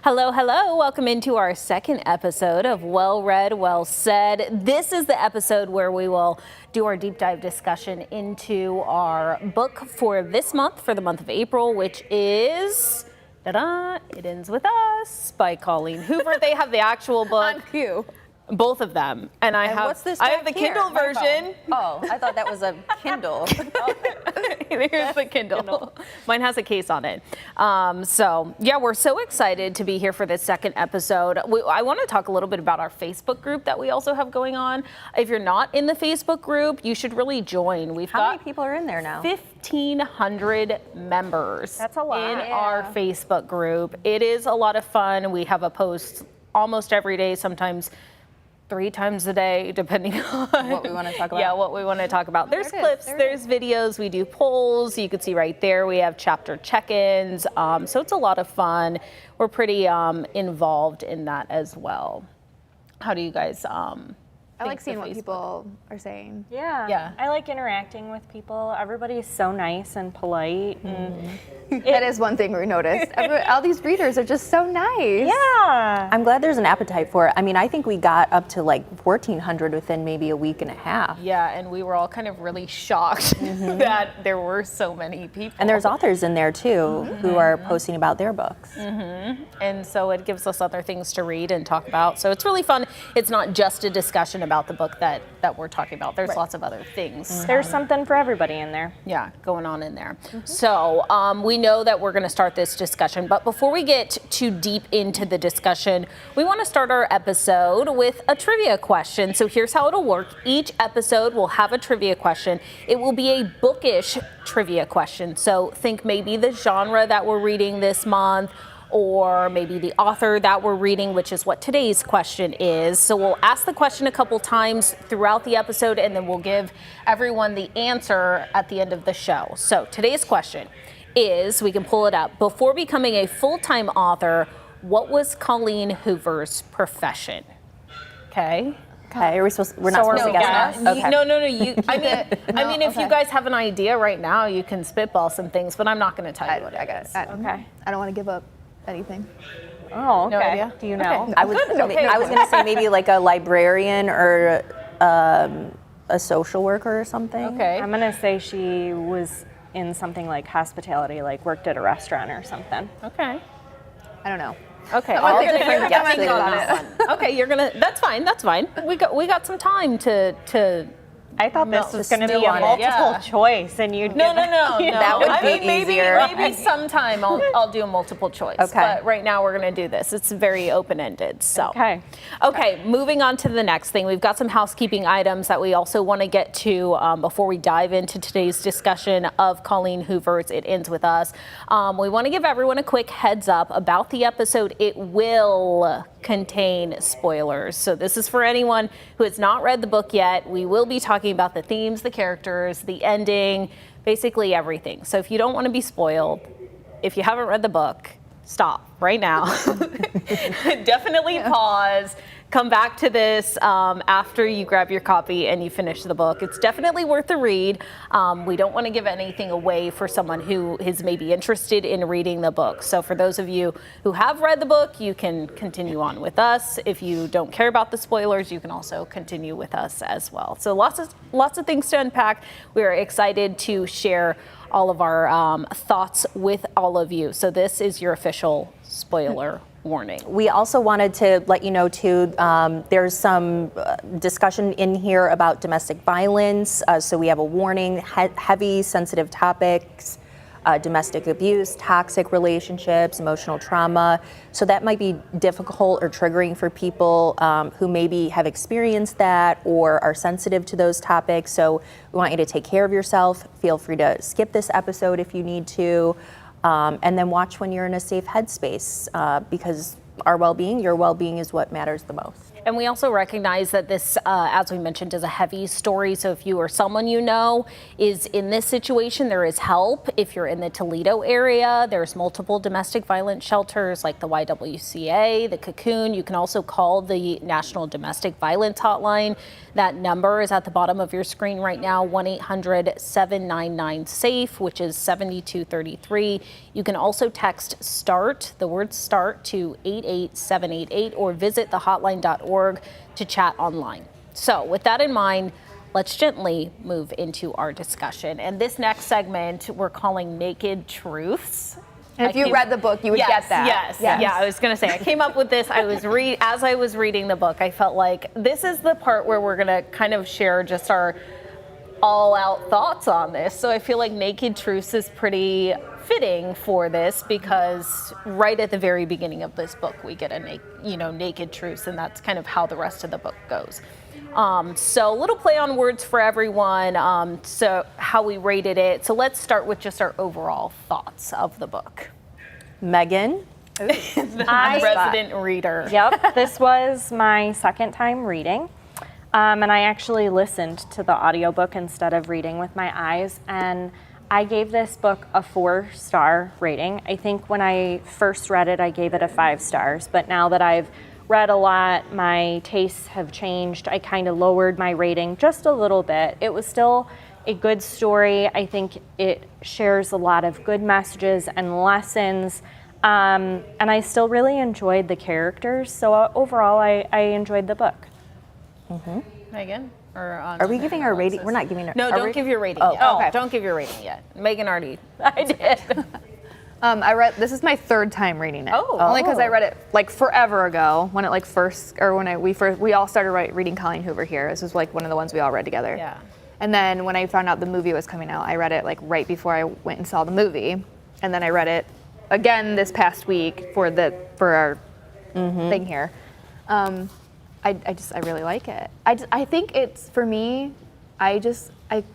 Hello, hello. Welcome into our second episode of Well Read, Well Said. This is the episode where we will do our deep dive discussion into our book for this month, for the month of April, which is It Ends With Us by Colleen Hoover. They have the actual book. On cue. Both of them. And I have what's this I have the back here? Kindle My version. Oh, I thought that was a Kindle. Here's the Kindle. Mine has a case on it. So yeah, we're so excited to be here for this second episode. I want to talk a little bit about our Facebook group that we also have going on. If you're not in the Facebook group, you should really join. How many people are in there now? 1,500 members. That's a lot. In our Facebook group. It is a lot of fun. We have a post almost every day, sometimes 3 times a day, depending on what we want to talk about. Yeah, what we want to talk about. There's There it clips, is. there's videos, we do polls. You can see right there, we have chapter check-ins. So it's a lot of fun. We're pretty involved in that as well. How do you guys I like think seeing the what Facebook- people are saying. Yeah. I like interacting with people. Everybody's so nice and polite. And That is one thing we noticed. All these readers are just so nice. yeah. I'm glad there's an appetite for it. I mean, I think we got up to like 1,400 within maybe a week and a half. Yeah, and we were all kind of really shocked that there were so many people. And there's authors in there too who are posting about their books. And so it gives us other things to read and talk about. So it's really fun. It's not just a discussion about the book that we're talking about. There's lots of other things. There's something for everybody in there. Yeah, going on in there. So we know that we're going to start this discussion, but before we get too deep into the discussion, we want to start our episode with a trivia question. So here's how it'll work. Each episode will have a trivia question. It will be a bookish trivia question. So think maybe the genre that we're reading this month, or maybe the author that we're reading, which is what today's question is. So we'll ask the question a couple times throughout the episode, and then we'll give everyone the answer at the end of the show. So today's question is, we can pull it up. Before becoming a full-time author, what was Colleen Hoover's profession? Okay. Okay, we're not supposed to guess now? Okay. No. I mean, if you guys have an idea right now, you can spitball some things, but I'm not going to tell you what it is. Okay. I don't want to give up anything. Oh, okay. No idea? Do you know? Okay. I was going to say maybe like a librarian or a social worker or something. Okay. I'm going to say she was in something like hospitality, like worked at a restaurant or something. Okay. I don't know. Okay. All you're different gonna guesses. think on that one. Okay, you're gonna. That's fine. We got some time to. I thought this was going to be stew a on it, multiple yeah. choice, and you'd No. That would I be mean, maybe easier. sometime I'll do a multiple choice. Okay. But right now we're gonna do this. It's very open ended. So. Okay. Okay. Moving on to the next thing, we've got some housekeeping items that we also want to get to before we dive into today's discussion of Colleen Hoover's It Ends With Us. We want to give everyone a quick heads up about the episode. It will contain spoilers. So this is for anyone who has not read the book yet. We will be talking about the themes, the characters, the ending, basically everything. So if you don't want to be spoiled, if you haven't read the book, stop right now. Definitely pause. Come back to this after you grab your copy and you finish the book. It's definitely worth the read. We don't want to give anything away for someone who is maybe interested in reading the book. So for those of you who have read the book, you can continue on with us. If you don't care about the spoilers, you can also continue with us as well. So lots of things to unpack. We're excited to share all of our thoughts with all of you. So this is your official spoiler warning. We also wanted to let you know too, there's some discussion in here about domestic violence. So we have a warning, heavy sensitive topics, domestic abuse, toxic relationships, emotional trauma. So that might be difficult or triggering for people who maybe have experienced that or are sensitive to those topics. So we want you to take care of yourself. Feel free to skip this episode if you need to. And then watch when you're in a safe headspace because our well-being, your well-being is what matters the most. And we also recognize that this, as we mentioned, is a heavy story. So if you or someone you know is in this situation, there is help. If you're in the Toledo area, there's multiple domestic violence shelters like the YWCA, the Cocoon. You can also call the National Domestic Violence Hotline. That number is at the bottom of your screen right now, 1-800-799-SAFE, which is 7233. You can also text START, the word START, to 88788 or visit thehotline.org to chat online. So with that in mind, let's gently move into our discussion. And this next segment we're calling Naked Truths. And if you read the book, you would get that. Yes. Yeah, I was going to say, I came up with this. As I was reading the book, I felt like this is the part where we're going to kind of share just our all-out thoughts on this. So I feel like Naked Truths is pretty fitting for this because right at the very beginning of this book, we get Naked Truths, and that's kind of how the rest of the book goes. So a little play on words for everyone, so how we rated it. So let's start with just our overall thoughts of the book. Megan? I'm resident reader. Yep, this was my second time reading. And I actually listened to the audiobook instead of reading with my eyes. And I gave this book a 4-star rating. I think when I first read it, I gave it a 5 stars. But now that I've read a lot, my tastes have changed. I kind of lowered my rating just a little bit. It was still a good story. I think it shares a lot of good messages and lessons. And I still really enjoyed the characters. So overall, I enjoyed the book. Mm-hmm. Megan? Are we giving our rating? We're not giving our... No, don't give your rating yet. Okay. Don't give your rating yet. Megan already. I did. This is my third time reading it. Oh. Only because I read it like forever ago when it we all started reading Colleen Hoover here. This was like one of the ones we all read together. Yeah. And then when I found out the movie was coming out, I read it like right before I went and saw the movie. And then I read it again this past week for our thing here. I really like it. I think it's, for me, I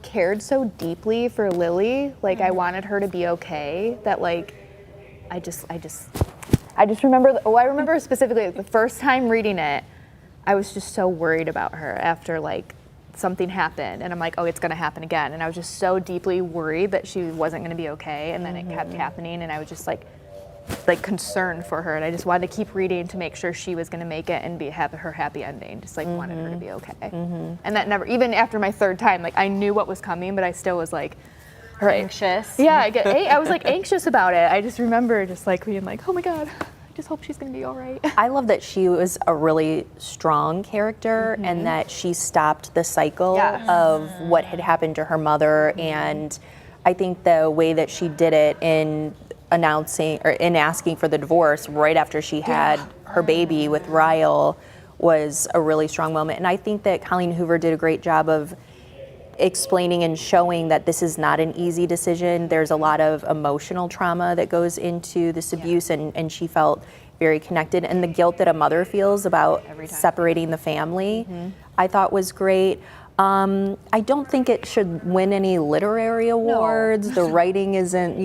cared so deeply for Lily. Like I wanted her to be okay that like, I just remember, I remember specifically like, the first time reading it, I was just so worried about her after like something happened and I'm like, oh, it's gonna happen again. And I was just so deeply worried that she wasn't gonna be okay. And then it kept happening and I was just like concerned for her, and I just wanted to keep reading to make sure she was going to make it and have her happy ending. Just like wanted her to be okay. And that never, even after my third time, like I knew what was coming, but I still was like anxious. Yeah, I was like anxious about it. I just remember just like being like, oh my god, I just hope she's going to be all right. I love that she was a really strong character and that she stopped the cycle of what had happened to her mother. And I think the way that she did it in announcing or in asking for the divorce right after she had her baby with Ryle was a really strong moment. And I think that Colleen Hoover did a great job of explaining and showing that this is not an easy decision. There's a lot of emotional trauma that goes into this abuse, and she felt very connected. And the guilt that a mother feels about separating the family, I thought was great. I don't think it should win any literary awards. No. The writing isn't,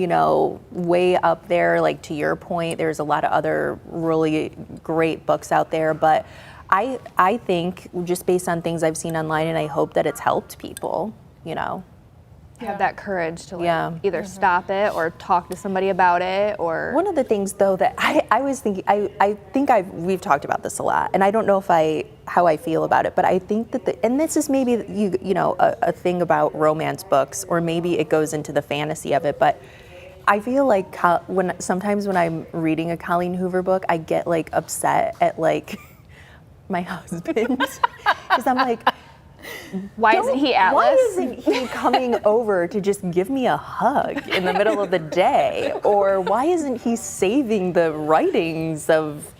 way up there. Like to your point, there's a lot of other really great books out there. But I think just based on things I've seen online, and I hope that it's helped people, Have that courage to either stop it or talk to somebody about it or... One of the things though that I was thinking, we've talked about this a lot, and I don't know how I feel about it, but I think that and this is maybe a thing about romance books, or maybe it goes into the fantasy of it, but I feel like sometimes when I'm reading a Colleen Hoover book, I get like upset at like my husband, because I'm like, why isn't he Atlas? Why isn't he coming over to just give me a hug in the middle of the day? Or why isn't he saving the writings of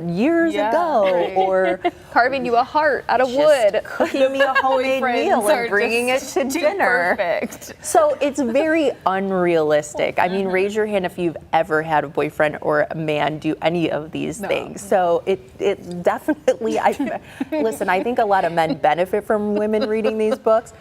years ago? Right. Or carving you a heart out of wood, cooking me a homemade meal and bringing it to dinner. Perfect. So it's very unrealistic. I mean, raise your hand if you've ever had a boyfriend or a man do any of these things. So it definitely, listen, I think a lot of men benefit from women reading these books.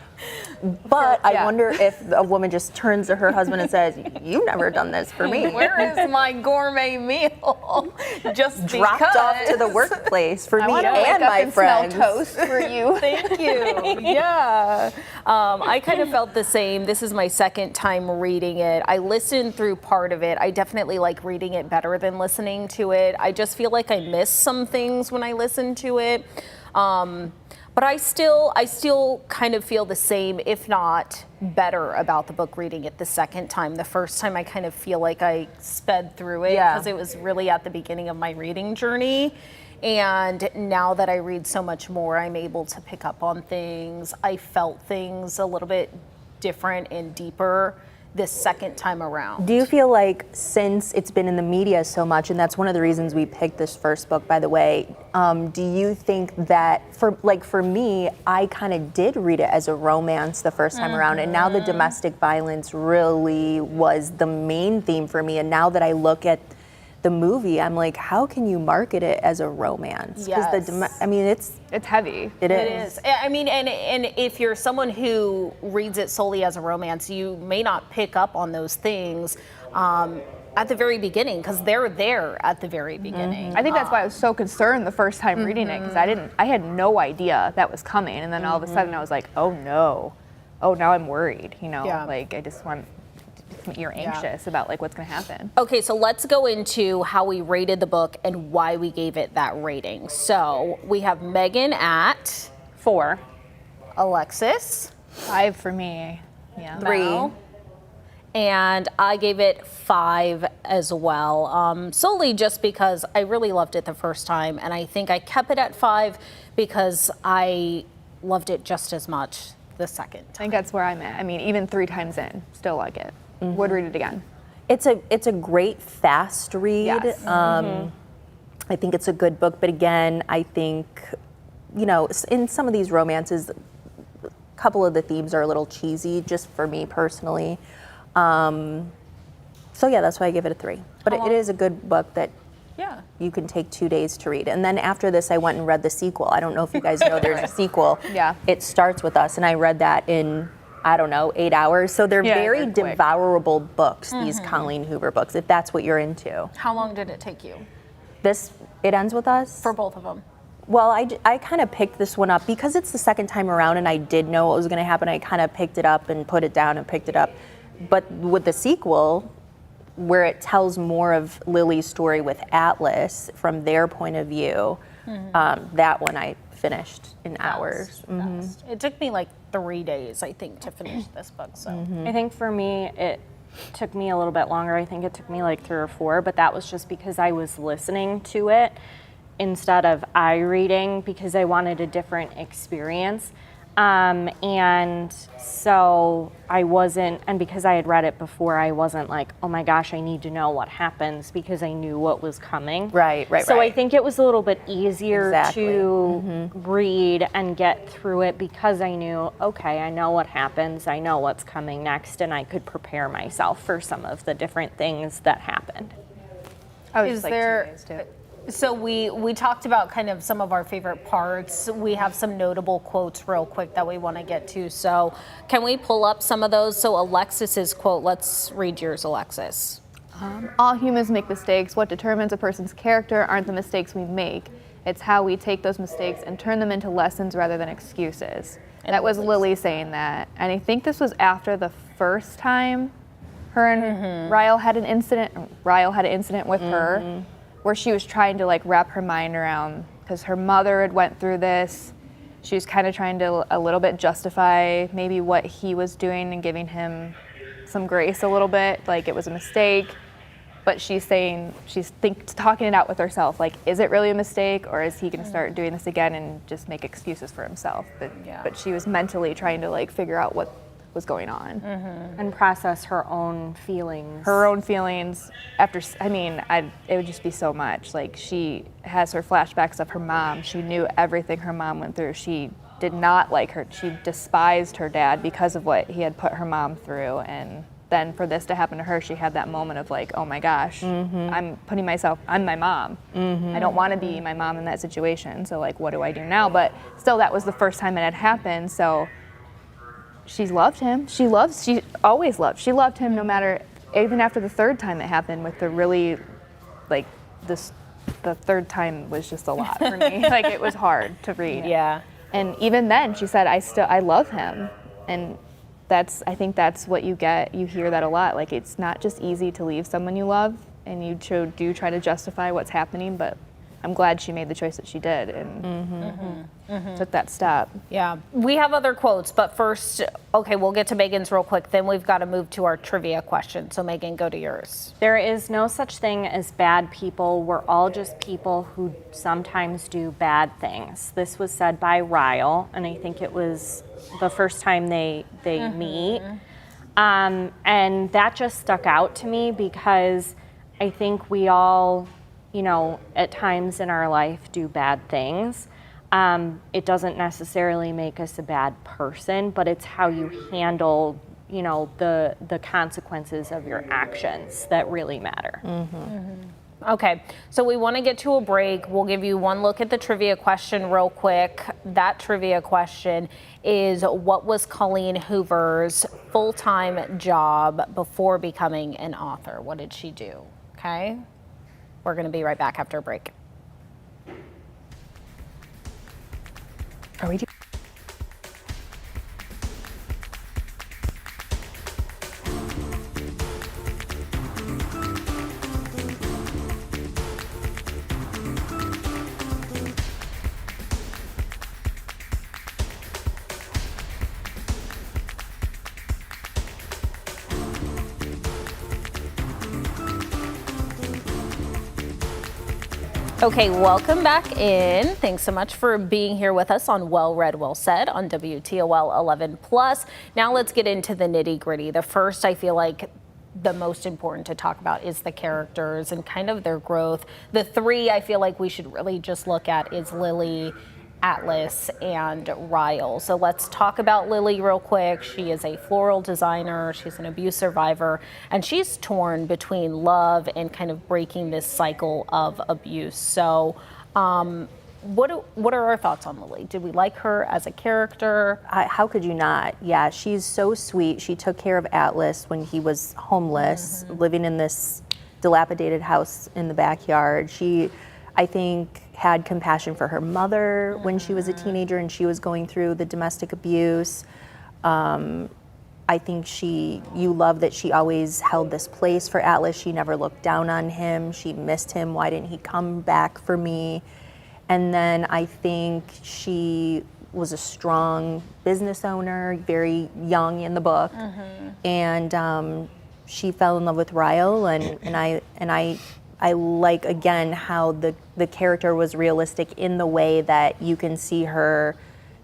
But I wonder if a woman just turns to her husband and says, "You've never done this for me. Where is my gourmet meal?" Just drop walked off to the workplace for me I wake and up my and friends. smell toast for you. Thank you. Yeah. I kind of felt the same. This is my second time reading it. I listened through part of it. I definitely like reading it better than listening to it. I just feel like I miss some things when I listen to it. But I still kind of feel the same, if not better, about the book reading it the second time. The first time I kind of feel like I sped through it because it was really at the beginning of my reading journey. And now that I read so much more, I'm able to pick up on things. I felt things a little bit different and deeper this second time around. Do you feel like, since it's been in the media so much, and that's one of the reasons we picked this first book, by the way, do you think that, for me, I kind of did read it as a romance the first time around, and now the domestic violence really was the main theme for me, and now that I look at the movie, I'm like, how can you market it as a romance? Yes. It's heavy. It It is. is. I mean, and if you're someone who reads it solely as a romance, you may not pick up on those things at the very beginning because they're there at the very beginning. I think that's why I was so concerned the first time reading it, because I had no idea that was coming, and then all of a sudden I was like, oh no, now I'm worried. Yeah. Like I just want. You're anxious about like what's going to happen. Okay, so let's go into how we rated the book and why we gave it that rating. So we have Megan at 4. Alexis. 5 for me. Yeah. 3. Mel, and I gave it 5 as well, solely just because I really loved it the first time, and I think I kept it at 5 because I loved it just as much the second I time. think that's where I'm at. I mean, even 3 times in, still like it. Would read it again. It's a great fast read. Yes. I think it's a good book, but again, I think, in some of these romances, a couple of the themes are a little cheesy, just for me personally. So yeah, that's why I give it a 3. But it is a good book that you can take 2 days to read. And then after this, I went and read the sequel. I don't know if you guys know there's a sequel. Yeah. It Starts With Us, and I read that in, 8 hours. So they're very they're quick. devourable books, these Colleen Hoover books, if that's what you're into. How long did it take you It Ends With Us? for both of them? Well, I kind of picked this one up because it's the second time around and I did know what was going to happen. I kind of picked it up and put it down and picked it up. But with the sequel, where it tells more of Lily's story with Atlas from their point of view, that one I finished in hours. Fast. It took me like 3 days, I think, to finish this book. So I think for me, it took me a little bit longer. I think it took me like 3 or 4, but that was just because I was listening to it instead of I reading because I wanted a different experience. And so I wasn't, and because I had read it before, I wasn't like, oh my gosh, I need to know what happens because I knew what was coming. Right. So I think it was a little bit easier Exactly. to read and get through it because I knew, okay, I know what happens, I know what's coming next, and I could prepare myself for some of the different things that happened. I was Is just like there- 2 days too. So we talked about kind of some of our favorite parts. We have some notable quotes real quick that we want to get to. So can we pull up some of those? So Alexis's quote, let's read yours, Alexis. All humans make mistakes. What determines a person's character aren't the mistakes we make. It's how we take those mistakes and turn them into lessons rather than excuses. And That was Lily's. Lily saying that. And I think this was after the first time her and Ryle had an incident. Ryle had an incident with her where she was trying to like wrap her mind around, because her mother had went through this. She was kind of trying to a little bit justify maybe what he was doing and giving him some grace a little bit, like it was a mistake. But she's saying, talking it out with herself, like, is it really a mistake, or is he going to start doing this again and just make excuses for himself? But she was mentally trying to like figure out what was going on. And process her own feelings. Her own feelings after, it would just be so much. Like, she has her flashbacks of her mom. She knew everything her mom went through. She did not like her. She despised her dad because of what he had put her mom through. And then for this to happen to her, she had that moment of like, oh my gosh, I'm my mom. I don't want to be my mom in that situation. So like, what do I do now? But still, that was the first time it had happened. So she loved him. She always loved. She loved him no matter, even after the third time it happened with the really, like, this the third time was just a lot for me. Like, it was hard to read. Yeah. And even then, she said, I love him. And I think that's what you get. You hear that a lot. Like, it's not just easy to leave someone you love, and you do try to justify what's happening, but I'm glad she made the choice that she did and took that step. Yeah, we have other quotes, but first, okay, we'll get to Megan's real quick. Then we've got to move to our trivia question. So Megan, go to yours. There is no such thing as bad people. We're all just people who sometimes do bad things. This was said by Ryle, and I think it was the first time they meet. And that just stuck out to me because I think we all, at times in our life do bad things. It doesn't necessarily make us a bad person, but it's how you handle, the consequences of your actions that really matter. Okay, so we want to get to a break. We'll give you one look at the trivia question real quick. That trivia question is, what was Colleen Hoover's full-time job before becoming an author? What did she do? Okay, we're going to be right back after a break. Are we Okay, welcome back in. Thanks so much for being here with us on Well Read, Well Said on WTOL 11+. Now let's get into the nitty gritty. The first, I feel like the most important to talk about is the characters and kind of their growth. The three I feel like we should really just look at is Lily, Atlas, and Ryle. So let's talk about Lily real quick. She is a floral designer. She's an abuse survivor, and she's torn between love and kind of breaking this cycle of abuse. So what are our thoughts on Lily? Did we like her as a character? How could you not? Yeah, she's so sweet. She took care of Atlas when he was homeless, living in this dilapidated house in the backyard. She, I think, had compassion for her mother when she was a teenager and she was going through the domestic abuse. I think you love that she always held this place for Atlas. She never looked down on him. She missed him. Why didn't he come back for me? And then I think she was a strong business owner, very young in the book. And she fell in love with Ryle, and I like, again, how the character was realistic in the way that you can see her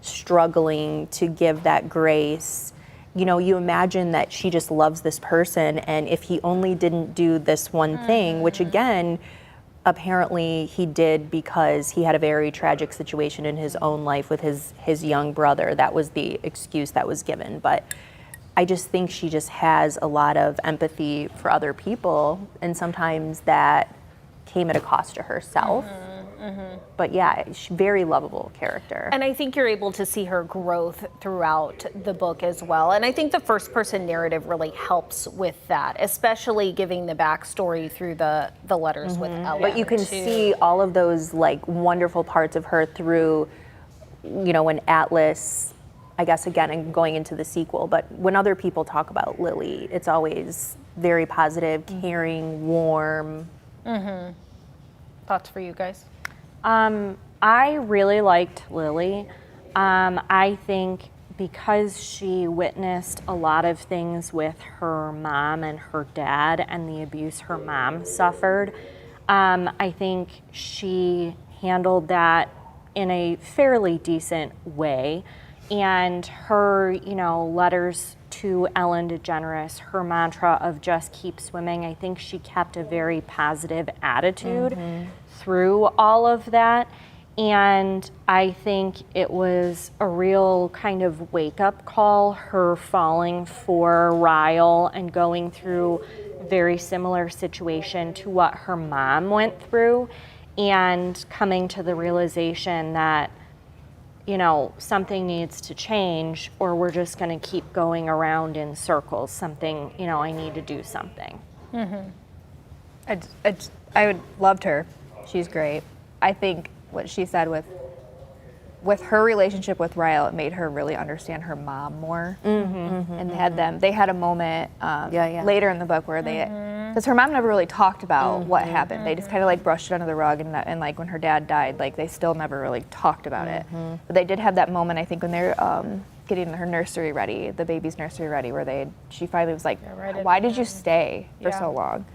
struggling to give that grace. You imagine that she just loves this person, and if he only didn't do this one thing, which again, apparently he did because he had a very tragic situation in his own life with his young brother. That was the excuse that was given. But I just think she just has a lot of empathy for other people, and sometimes that came at a cost to herself. But yeah, she's a very lovable character. And I think you're able to see her growth throughout the book as well. And I think the first person narrative really helps with that, especially giving the backstory through the letters with Ellen. But you can see all of those like wonderful parts of her through, when Atlas, I guess again, I'm going into the sequel, but when other people talk about Lily, it's always very positive, caring, warm. Thoughts for you guys? I really liked Lily. I think because she witnessed a lot of things with her mom and her dad and the abuse her mom suffered, I think she handled that in a fairly decent way. And her, letters to Ellen DeGeneres, her mantra of just keep swimming, I think she kept a very positive attitude through all of that. And I think it was a real kind of wake-up call, her falling for Ryle and going through a very similar situation to what her mom went through, and coming to the realization that something needs to change, or we're just going to keep going around in circles. I need to do something. I loved her. She's great. I think what she said with her relationship with Ryle, it made her really understand her mom more. And they had a moment later in the book where because her mom never really talked about what happened. They just kind of like brushed it under the rug, and like when her dad died, like they still never really talked about it. But they did have that moment, I think, when they're getting her nursery ready, the baby's nursery ready, where she finally was like, why did you stay for so long?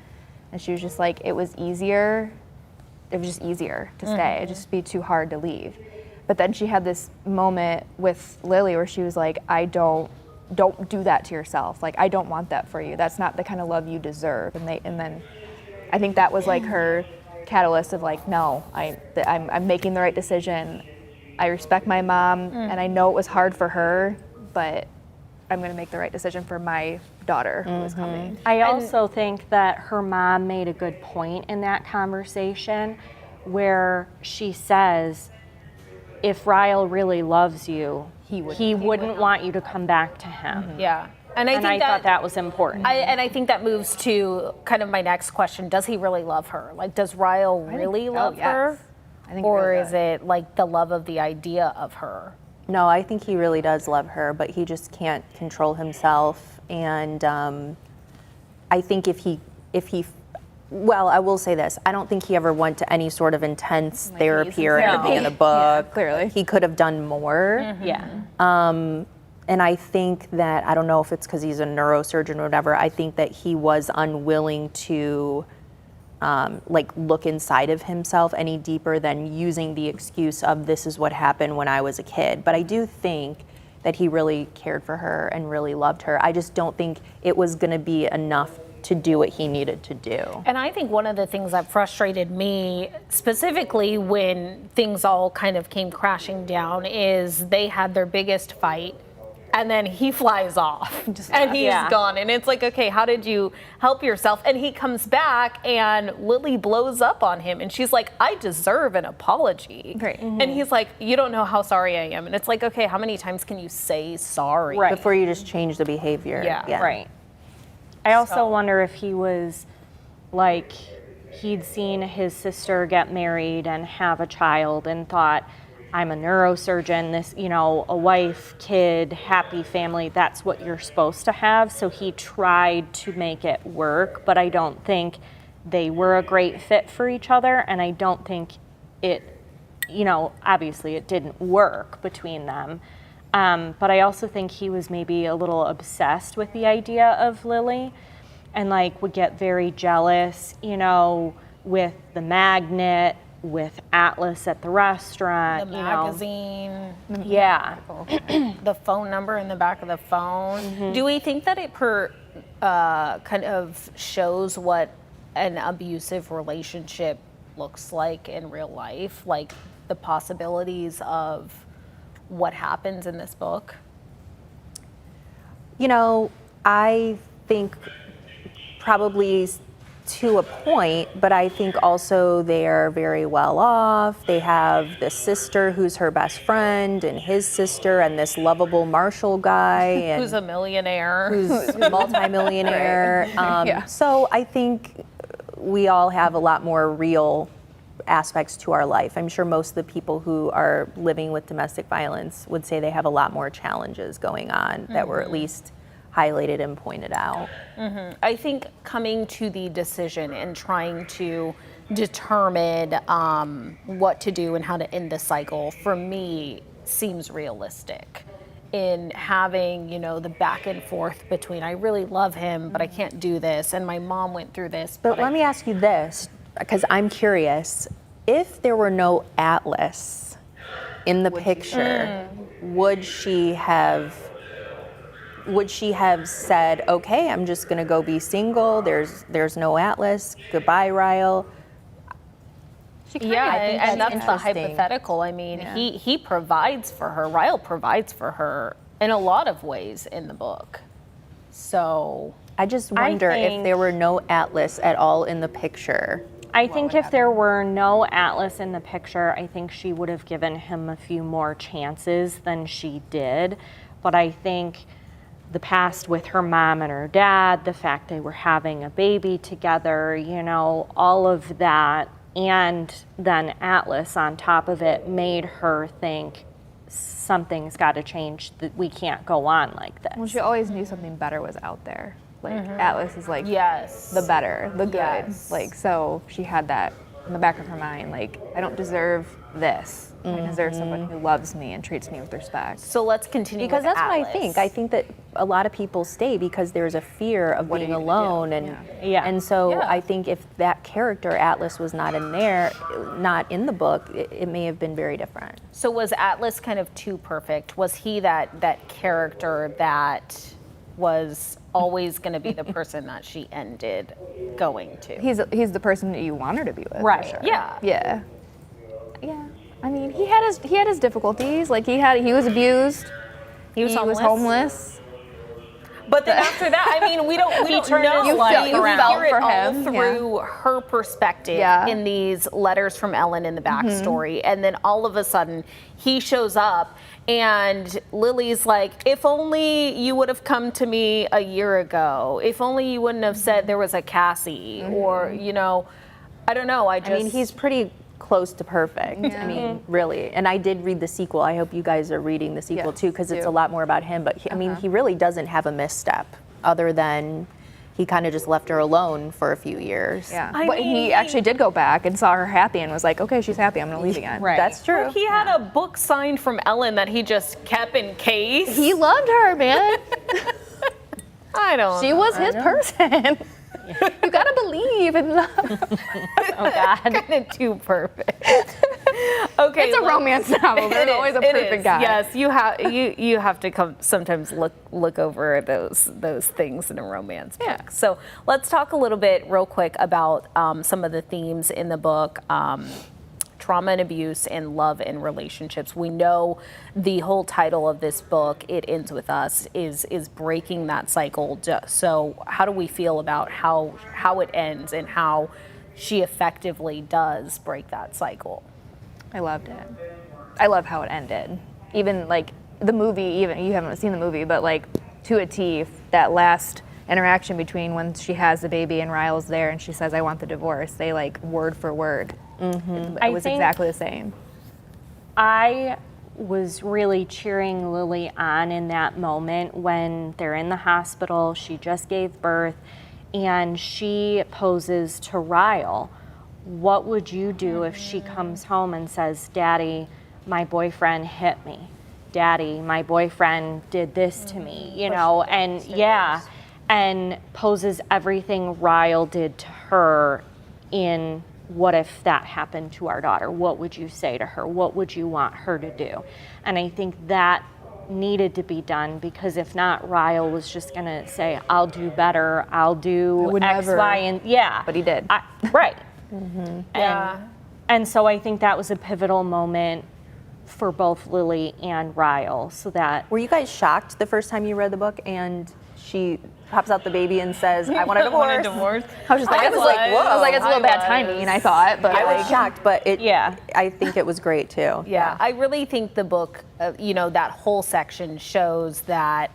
And she was just like, it was just easier to stay. It'd just be too hard to leave. But then she had this moment with Lily where she was like, don't do that to yourself. Like, I don't want that for you. That's not the kind of love you deserve. And then I think that was like her catalyst of like, no, I'm making the right decision. I respect my mom, and I know it was hard for her, but I'm going to make the right decision for my daughter who is coming. I also think that her mom made a good point in that conversation where she says, if Ryle really loves you, he wouldn't want you to come back to him. Yeah. And I thought that was important. I think that moves to kind of my next question. Does he really love her? Like, does Ryle really love her? I think or really is it like the love of the idea of her? No, I think he really does love her, but he just can't control himself. And I think well, I will say this. I don't think he ever went to any sort of intense therapy or anything in the book. Clearly. He could have done more. Yeah. And I think that, I don't know if it's because he's a neurosurgeon or whatever, I think that he was unwilling to look inside of himself any deeper than using the excuse of this is what happened when I was a kid. But I do think that he really cared for her and really loved her. I just don't think it was going to be enough to do what he needed to do. And I think one of the things that frustrated me, specifically when things all kind of came crashing down, is they had their biggest fight, and then he flies off, and he's gone. And it's like, okay, how did you help yourself? And he comes back, and Lily blows up on him, and she's like, I deserve an apology. Right. And he's like, you don't know how sorry I am. And it's like, okay, how many times can you say sorry? Right. Before you just change the behavior. Yeah. Right. I also wonder if he was like, he'd seen his sister get married and have a child and thought, I'm a neurosurgeon, this, a wife, kid, happy family, that's what you're supposed to have. So he tried to make it work, but I don't think they were a great fit for each other. And I don't think it, obviously it didn't work between them. But I also think he was maybe a little obsessed with the idea of Lily and would get very jealous, with the magnet, with Atlas at the restaurant, The magazine. Yeah. The phone number in the back of the phone. Do we think that it kind of shows what an abusive relationship looks like in real life? Like the possibilities of what happens in this book? I think probably to a point, but I think also they are very well off. They have this sister who's her best friend, and his sister, and this lovable Marshall guy, and Who's a millionaire. who's multimillionaire. So I think we all have a lot more real aspects to our life. I'm sure most of the people who are living with domestic violence would say they have a lot more challenges going on that were at least highlighted and pointed out. I think coming to the decision and trying to determine what to do and how to end the cycle, for me, seems realistic. In having, the back and forth between, I really love him, but I can't do this, and my mom went through this. But let me ask you this, because I'm curious. If there were no Atlas in the picture, would she have said, okay, I'm just going to go be single, there's no Atlas, goodbye, Ryle? Yeah, and that's the interesting. hypothetical. I mean, he provides for her. Ryle provides for her in a lot of ways in the book. So I just wonder if there were no Atlas at all in the picture. I think if there were no Atlas in the picture, I think she would have given him a few more chances than she did. But I think the past with her mom and her dad, the fact they were having a baby together, all of that and then Atlas on top of it made her think something's got to change, that we can't go on like this. Well, she always knew something better was out there. Like Atlas is like Yes. the better, the good. Yes. Like, so she had that in the back of her mind. Like, I don't deserve this. I deserve someone who loves me and treats me with respect. So let's continue Because with that's what I Atlas. think. I think that a lot of people stay because there's a fear of What are being you gonna do? alone, and Yeah. and so Yeah. I think if that character Atlas was not in there, not in the book, it may have been very different. So was Atlas kind of too perfect? Was he that character that was always going to be the person that she ended going to? He's the person that you want her to be with. for Right. sure. Yeah. Yeah. Yeah. I mean, he had his difficulties. Like he was abused. He was homeless. But then after that, I mean, we don't turned know. his life You around. hear it for all him, through her perspective Yeah. in these letters from Ellen in the backstory, and then all of a sudden he shows up, and Lily's like, "If only you would have come to me a year ago. If only you wouldn't have said there was a Cassie, or I don't know. I mean, he's pretty close to perfect. I mean, really. And I did read the sequel. I hope you guys are reading the sequel Yeah, too, because it's do. a lot more about him. But I mean, he really doesn't have a misstep other than he kind of just left her alone for a few years. Yeah. I But mean, he actually did go back and saw her happy and was like, okay, she's happy. I'm gonna leave again. Right. That's true. He had a book signed from Ellen that he just kept in case. He loved her, man. I don't. She was his person. You gotta believe in love. Oh God. kind of too perfect. Okay, It's a romance novel. There's always a perfect guy. Yes, you have to sometimes look over those things in a romance book. Yeah. So let's talk a little bit real quick about some of the themes in the book. Trauma and abuse and love and relationships. We know the whole title of this book, It Ends With Us, is breaking that cycle. So how do we feel about how it ends and how she effectively does break that cycle? I loved it. I love how it ended. Even like the movie, even you haven't seen the movie, but like to a T, that last interaction between when she has the baby and Ryle's there and she says, I want the divorce, they like word for word. It I was think- exactly the same. I was really cheering Lily on in that moment when they're in the hospital. She just gave birth, and she poses to Ryle, what would you do if she comes home and says, Daddy, my boyfriend hit me. Daddy, my boyfriend did this to me, and poses everything Ryle did to her in what if that happened to our daughter? What would you say to her? What would you want her to do? And I think that needed to be done, because if not, Ryle was just going to say, I'll do better, I'll do would X, never. Y, and yeah. But he did. Right. Yeah. And so I think that was a pivotal moment for both Lily and Ryle, so that Were you guys shocked the first time you read the book and she pops out the baby and says, I want a divorce? I was just like, I it's a little bad was. timing, I thought, but I was like, shocked, but Yeah. I think it was great too. Yeah, I really think the book, that whole section shows that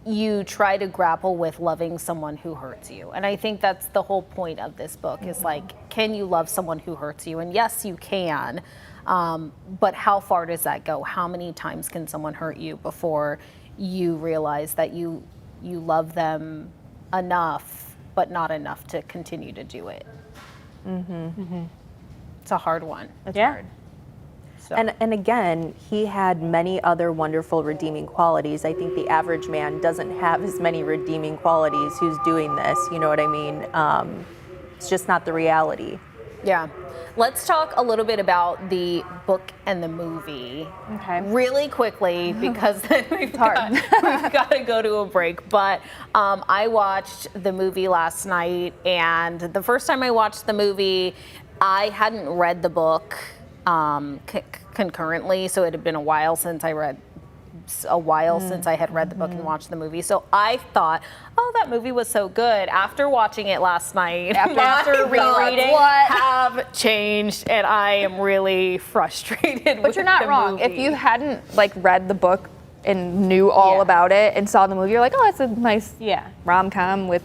you try to grapple with loving someone who hurts you. And I think that's the whole point of this book is like, can you love someone who hurts you? And yes, you can, but how far does that go? How many times can someone hurt you before you realize that you love them enough, but not enough to continue to do it? It's a hard one. it's Yeah. hard. So. And again, he had many other wonderful redeeming qualities. I think the average man doesn't have as many redeeming qualities who's doing this, you know what I mean? It's just not the reality. Yeah. Let's talk a little bit about the book and the movie. Okay. Really quickly, because then we've got to go to a break. But I watched the movie last night, and the first time I watched the movie, I hadn't read the book concurrently, so it had been a while since I had read the book and watched the movie. So I thought, oh, that movie was so good. After watching it last night, After rereading, have changed, and I am really frustrated. But you're not wrong. If you hadn't like read the book and knew all Yeah. about it and saw the movie, you're like, oh, it's a nice Yeah. rom-com with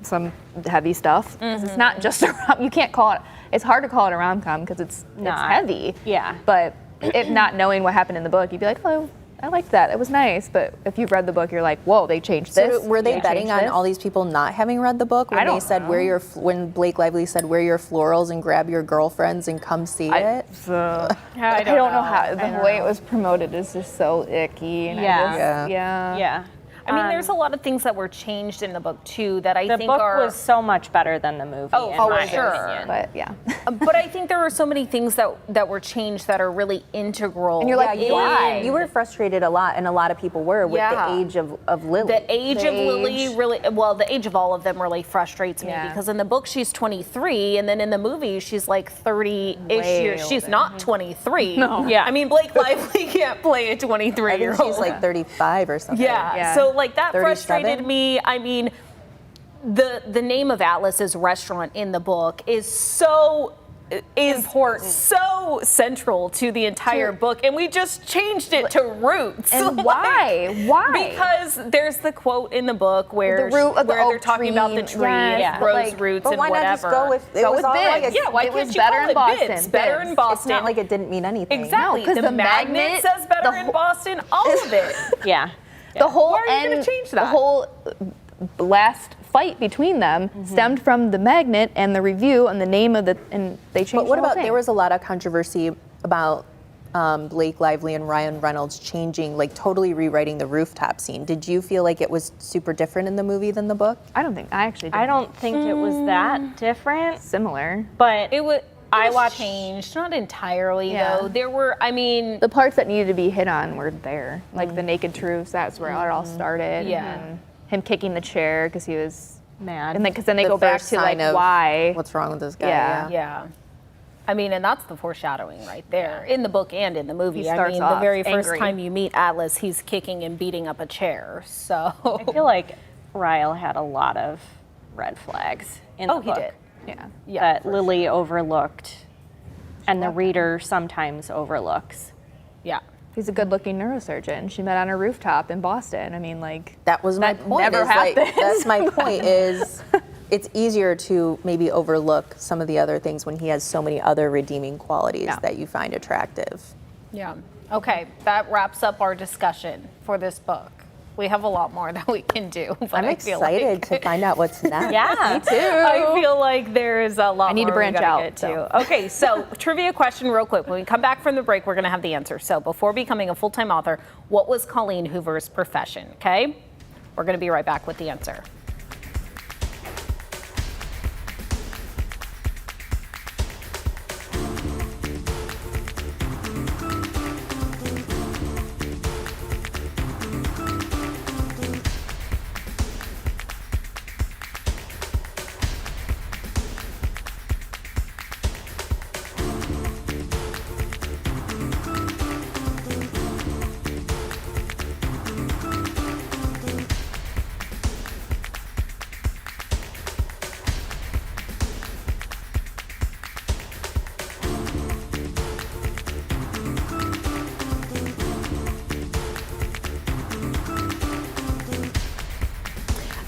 some heavy stuff. 'Cause it's not just a you can't call it. It's hard to call it a rom-com because it's heavy. Yeah. But if not knowing what happened in the book, you'd be like, oh, I liked that. It was nice. But if you've read the book, you're like, whoa, they changed this. So were they betting changed on this. all these people not having read the book when I they don't said know. when Blake Lively said wear your florals and grab your girlfriends and come see it? I don't know how the way it was promoted is just so icky. And Yeah. yeah. I mean, there's a lot of things that were changed in the book too that I The think book are. was so much better than the movie. Oh, in for my sure. opinion. But yeah. But I think there were so many things that were changed that are really integral. And you're like, Yeah, why? you were frustrated a lot, and a lot of people were with Yeah. the age of Lily. The age of Lily really, well, the age of all of them really frustrates me Yeah. because in the book she's 23 and then in the movie she's like 30-ish Way years. She's older. not 23. No. Yeah. I mean, Blake Lively can't play a I 23-year-old. think she's like 35 or something. Yeah. Yeah. So like that 37? frustrated me. I mean, the name of Atlas's restaurant in the book is important, so central to the entire book, and we just changed it to Roots. And Like, why? Why? Because there's the quote in the book where The root of the where they're oak talking about the tree, tree, yes, and but, rose like, roots But and why not whatever. just go with it? Go was with all Bibbs. like Yeah, why It can't was you better call in it Boston. Bibbs? Better Bibbs. in Boston. It's not like it didn't mean anything. Exactly. No, 'cause the the magnet magnet- says better the in whole- Boston. All of it. Yeah. The whole Why are you gonna end, change that? the whole last fight between them stemmed from the magnet and the review and the name of the, and they changed. But what the whole about thing. there was a lot of controversy about Blake Lively and Ryan Reynolds changing, like totally rewriting the rooftop scene. Did you feel like it was super different in the movie than the book? I actually I don't think it was that different, similar. but It was. I I watched- changed, not entirely Yeah. though. There were. I mean, The parts that needed to be hit on were there, like the naked truths. That's where it all started. Yeah. And him kicking the chair because he was mad. and then because then they The go back first to like sign of why. What's wrong with this guy? Yeah. yeah. I mean, and that's the foreshadowing right there in the book and in the movie. He I starts mean, the off very first angry. time you meet Atlas, he's kicking and beating up a chair. So. I feel like Ryle had a lot of red flags in the Oh, he book did. Yeah. that Lily overlooked, and the reader sometimes overlooks. Yeah. He's a good-looking neurosurgeon. She met on a rooftop in Boston. I mean, like That was my That point. never is, like, happens. that's my point. Is it's easier to maybe overlook some of the other things when he has so many other redeeming qualities Yeah. that you find attractive. Yeah. Okay, that wraps up our discussion for this book. We have a lot more that we can do. But I'm I feel excited like, to find out what's next. Yeah. I feel like there is a lot I need to more we branch gotta out, get so. to. Okay, so trivia question real quick. When we come back from the break, we're going to have the answer. So before becoming a full-time author, what was Colleen Hoover's profession? Okay? We're going to be right back with the answer.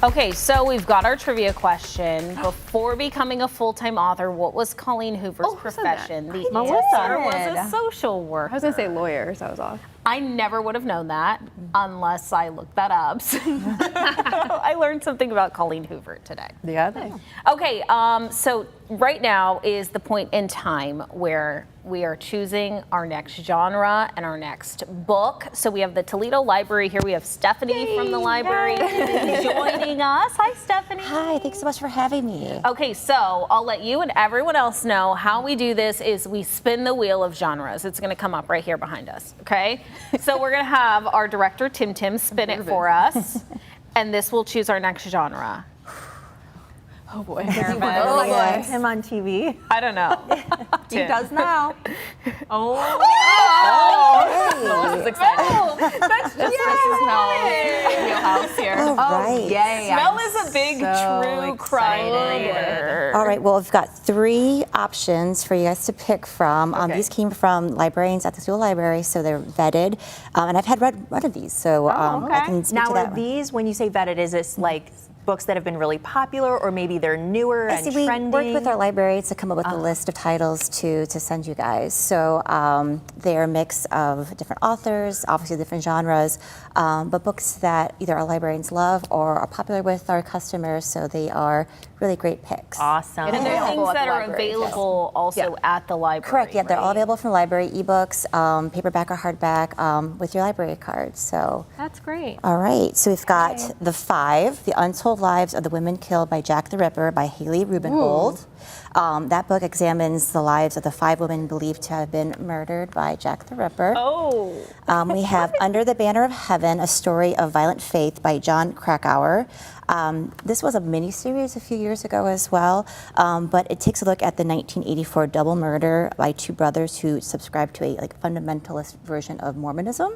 Okay, so we've got our trivia question. Before becoming a full-time author, what was Colleen Hoover's who said that? profession? The Melissa answer was did. a social worker. I was gonna say lawyer, so I was off. I never would have known that unless I looked that up. So I learned something about Colleen Hoover today. Yeah. Okay, so right now is the point in time where we are choosing our next genre and our next book. So we have the Toledo Library here. We have Stephanie from the library joining us. Hi, Stephanie. Hi, thanks so much for having me. Okay, so I'll let you and everyone else know how we do this is we spin the wheel of genres. It's gonna come up right here behind us, okay? So we're gonna have our director, Tim, spin it for us, and this will choose our next genre. Oh boy. Like him on TV. I don't know. He does now. This is exciting. That's This is Mel's wheelhouse here. All right. Yay. Mel is a big true crime reader. All right, well, I've got 3 options for you guys to pick from. Okay. These came from librarians at the school library, so they're vetted. And I've had read one of these, so I okay. can speak Now, to are that one. these, when you say vetted, is this like books that have been really popular, or maybe they're newer and We trending? worked with our library to come up with a list of titles to send you guys. So they're a mix of different authors, obviously different genres, but books that either our librarians love or are popular with our customers, so they are really great picks. Awesome. And they're things that are available also at the library. Correct, yeah, they're all right? available from the library, ebooks, paperback or hardback, with your library card. So, That's great. all right, so we've got The Five, The Untold Lives of the Women Killed by Jack the Ripper by Haley Rubenhold. That book examines the lives of the 5 women believed to have been murdered by Jack the Ripper. Oh. We have Under the Banner of Heaven, A Story of Violent Faith by John Krakauer. This was a miniseries a few years ago as well, but it takes a look at the 1984 double murder by 2 brothers who subscribed to a fundamentalist version of Mormonism.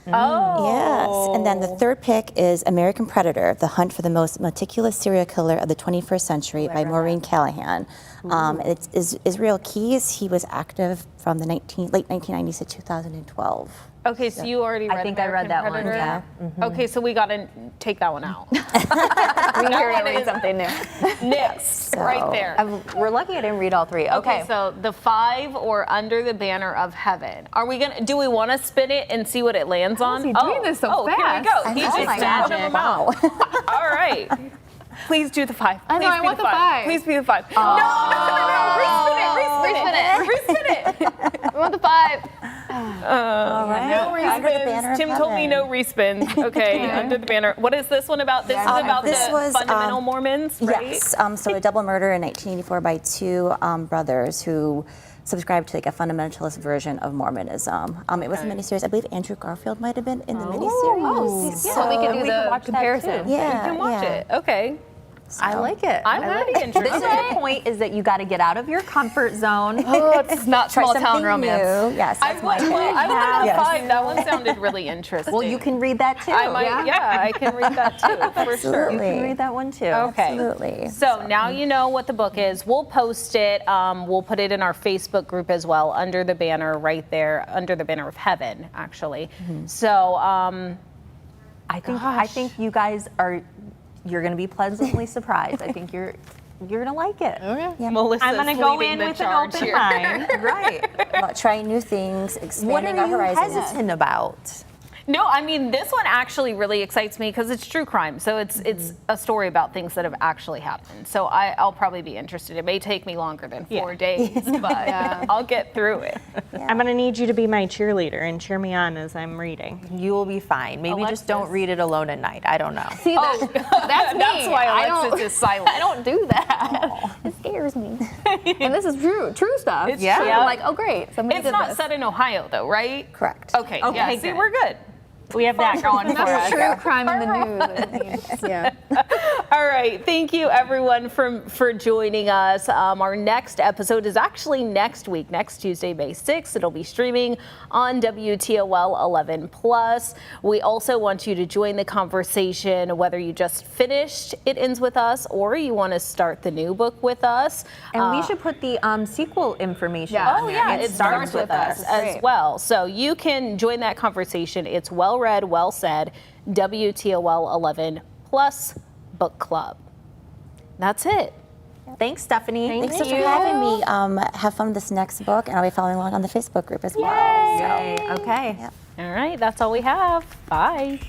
Oh. Yes, and then the third pick is American Predator, The Hunt for the Most Meticulous Serial Killer of the 21st Century by Maureen Callahan. It's Israel Keyes. He was active from the late 1990s to 2012. Okay, so you already read I think I read that one, Predator? yeah. Okay, so we got to take that one out. We can read something new. Next, right there. We're lucky I didn't read all 3. Okay, so The Five or Under the Banner of Heaven. Are we gonna? Do we want to spin it and see what it lands on? is he doing this so Here we fast? go. He know, just my snatched magic. them out. All right. Please do the 5. I know, Please I be want the 5. Please be the 5. No. Respin it. I want the 5. All right. No Under the Banner respins. of Tim told me Heaven. no respins. Okay, Under the Banner. What is this one about? This is about this the was, fundamental Mormons, right? Yes, so a double murder in 1984 by 2 brothers who subscribed to like a fundamentalist version of Mormonism. It was a miniseries. I believe Andrew Garfield might have been in the miniseries. So we can do the comparison. Yeah, You can watch yeah. it. Okay. I like it. I'm pretty This interested. is the point, is that you got to get out of your comfort zone. Oh, it's not small town Something romance. new. Yes, I that's my would. Well, I would have Yes. 5. That one sounded really interesting. Well, you can read that too. I might. Yeah, I can read that too for sure. You can read that one too. Okay. Absolutely. So now you know what the book is. We'll post it. We'll put it in our Facebook group as well, under the banner right there, under the banner of heaven, actually. So I think you guys you're going to be pleasantly surprised. I think you're going to like it. Melissa's I'm going to go leading in the with an charge open here. mind. Right. About trying new things, What expanding are our you horizons. hesitant about? No, I mean this one actually really excites me because it's true crime. So it's a story about things that have actually happened. So I'll probably be interested. It may take me longer than 4 days, but I'll get through it. I'm going to need you to be my cheerleader and cheer me on as I'm reading. You will be fine. Maybe just don't read it alone at night. I don't know. See, that's me. That's why I Alexis don't- is silent. I don't do that. It scares me. And this is true stuff. It's Yeah. true. I'm like, oh great, somebody It's did not this. set in Ohio though, right? Correct. Okay. Yeah. See, good. we're good. We have that going for That's us. true crime in the news. Yeah. All right. Thank you, everyone, for joining us. Our next episode is actually next week, next Tuesday, May 6th. It'll be streaming on WTOL 11 Plus. We also want you to join the conversation, whether you just finished It Ends With Us or you want to start the new book with us. And we should put the sequel information Yeah. on Oh, there. yeah, it starts with us as Great. well. So you can join that conversation. It's well read, well said. WTOL 11 Plus Book Club. That's it. Thanks, Stephanie. Thanks so much for having me. Have fun with this next book, and I'll be following along on the Facebook group as well. Yay. Okay. All right, that's all we have. Bye.